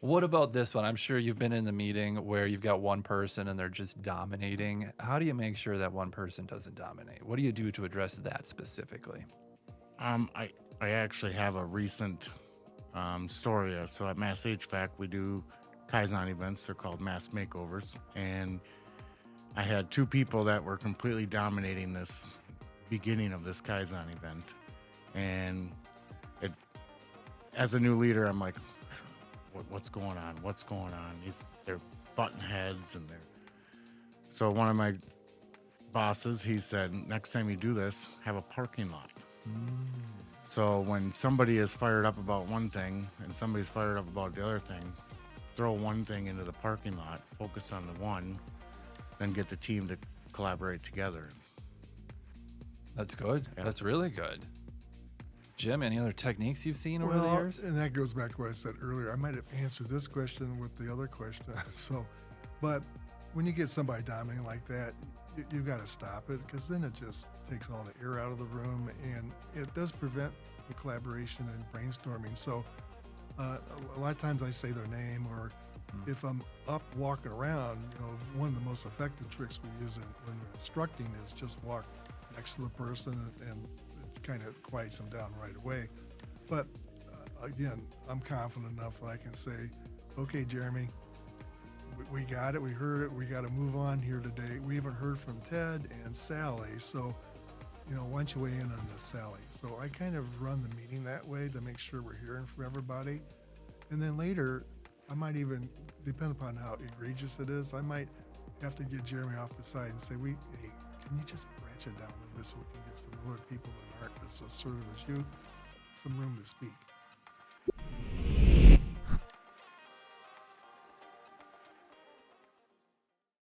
What about this one? I'm sure you've been in the meeting where you've got one person and they're just dominating. How do you make sure that one person doesn't dominate? What do you do to address that specifically? I actually have a recent story. So at Mass HVAC, we do Kaizen events. They're called mass makeovers, and I had two people that were completely dominating this beginning of this Kaizen event, and it as a new leader, I'm like, I don't know what's going on. What's going on? They're button heads, and they're so one of my bosses, he said, next time you do this, have a parking lot. Mm, So when somebody is fired up about one thing and somebody's fired up about the other thing, throw one thing into the parking lot, focus on the one, then get the team to collaborate together. that's good. Yeah. That's really good. Jim, any other techniques you've seen over the Well, years? and that goes back to what I said earlier. I might have answered this question with the other question. So, but when you get somebody dominating like that, you've got to stop it because then it just takes all the air out of the room and it does prevent the collaboration and brainstorming. So, a lot of times I say their name, or if I'm up walking around, one of the most effective tricks we use when we're instructing is just walk next to the person and it kind of quiets them down right away. But again, I'm confident enough that I can say, okay, Jeremy, we got it. We heard it. We got to move on here today. We haven't heard from Ted and Sally. So, why don't you weigh in on this, Sally? So I kind of run the meeting that way to make sure we're hearing from everybody. And then later, I might even, depend upon how egregious it is, I might have to get Jeremy off the side and say, hey, can you just branch it down a little bit so we can give some other people that aren't as assertive as you some room to speak?